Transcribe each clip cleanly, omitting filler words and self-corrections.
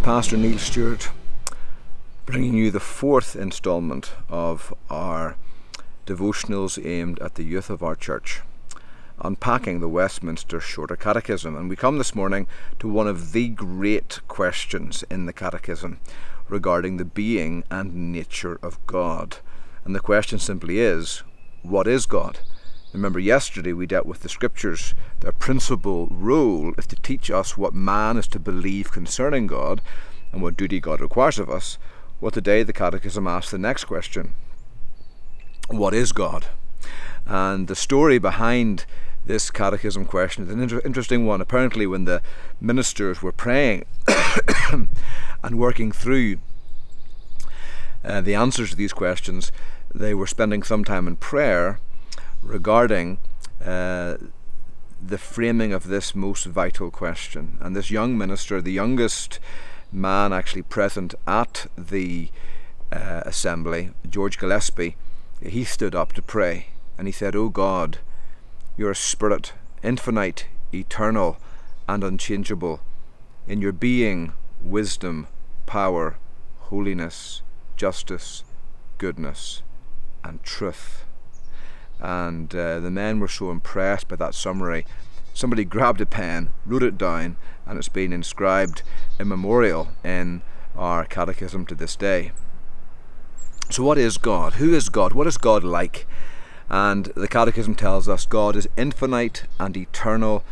Pastor Neil Stewart, bringing you the fourth instalment of our devotionals aimed at the youth of our church, unpacking the Westminister Shorter Catechism. And we come this morning to one of the great questions in the Catechism regarding the being and nature of God. And the question simply is, what is God? Remember, yesterday we dealt with the Scriptures. Their principal role is to teach us what man is to believe concerning God and what duty God requires of us. Well, today the Catechism asks the next question. What is God? And the story behind this Catechism question is an interesting one. Apparently, when the ministers were praying and working through the answers to these questions, they were spending some time in prayer regarding the framing of this most vital question. And this young minister, the youngest man actually present at the assembly, George Gillespie, he stood up to pray and he said, "O God, you're a spirit, infinite, eternal and unchangeable in your being, wisdom, power, holiness, justice, goodness and truth." And the men were so impressed by that summary, somebody grabbed a pen, wrote it down, and it's been inscribed in memorial in our catechism to this day. So what is God? Who is God? What is God like? And the catechism tells us God is infinite and eternal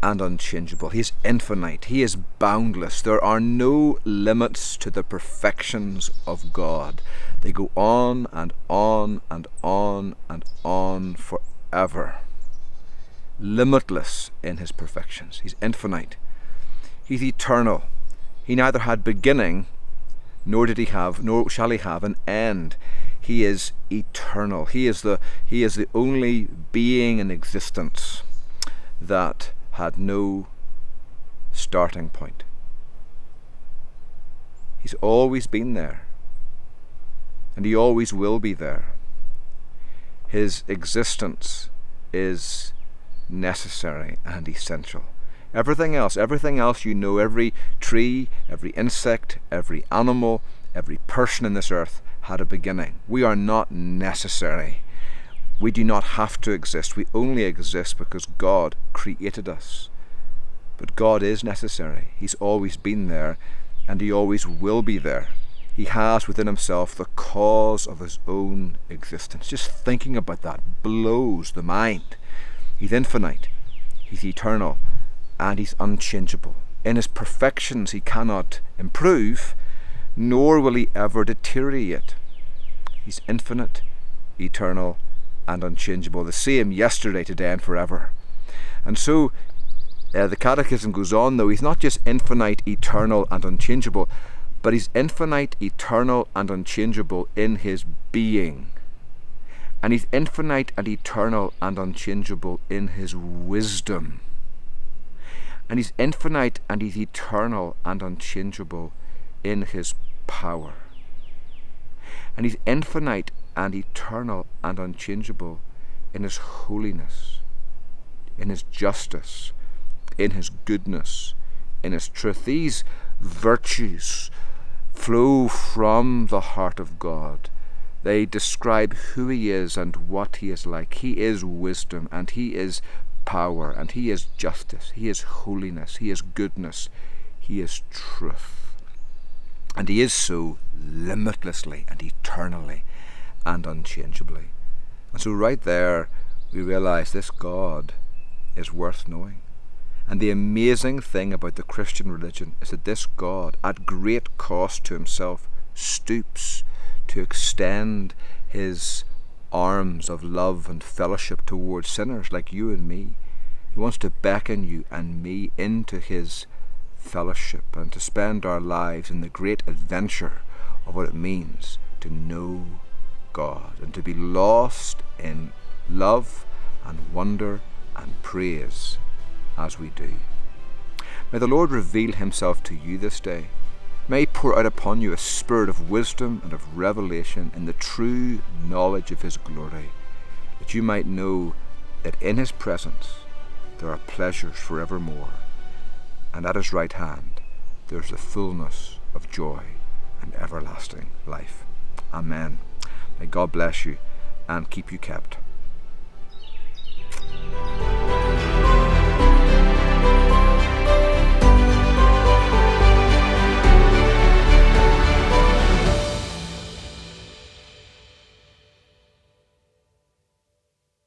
and unchangeable. He is infinite. He is boundless. There are no limits to the perfections of God. They go on and on and on and on forever. Limitless in his perfections. He's infinite. He's eternal. He neither had beginning, nor shall he have an end. He is eternal. He is the only being in existence that had no starting point. He's always been there, and he always will be there. His existence is necessary and essential. Everything else you know, every tree, every insect, every animal, every person in this earth had a beginning. We are not necessary. We do not have to exist. We only exist because God created us. But God is necessary. He's always been there, and he always will be there. He has within himself the cause of his own existence. Just thinking about that blows the mind. He's infinite, he's eternal, and he's unchangeable. In his perfections he cannot improve, nor will he ever deteriorate. He's infinite, eternal, and unchangeable, the same yesterday, today, and forever. And so the Catechism goes on, though. He's not just infinite, eternal, and unchangeable, but he's infinite, eternal, and unchangeable in his being. And he's infinite and eternal and unchangeable in his wisdom. And he's infinite and he's eternal and unchangeable in his power. And he's infinite and eternal and unchangeable in his holiness, in his justice, in his goodness, in his truth. These virtues flow from the heart of God. They describe who he is and what he is like. He is wisdom, and he is power, and he is justice, he is holiness, he is goodness, he is truth. And he is so limitlessly and eternally and unchangeably. And so right there we realize this God is worth knowing. And the amazing thing about the Christian religion is that this God, at great cost to himself, stoops to extend his arms of love and fellowship towards sinners like you and me. He wants to beckon you and me into his fellowship and to spend our lives in the great adventure of what it means to know God and to be lost in love and wonder and praise as we do. May the Lord reveal himself to you this day. May he pour out upon you a spirit of wisdom and of revelation in the true knowledge of his glory, that you might know that in his presence there are pleasures forevermore, and at his right hand there is the fullness of joy and everlasting life. Amen. May God bless you and keep you kept.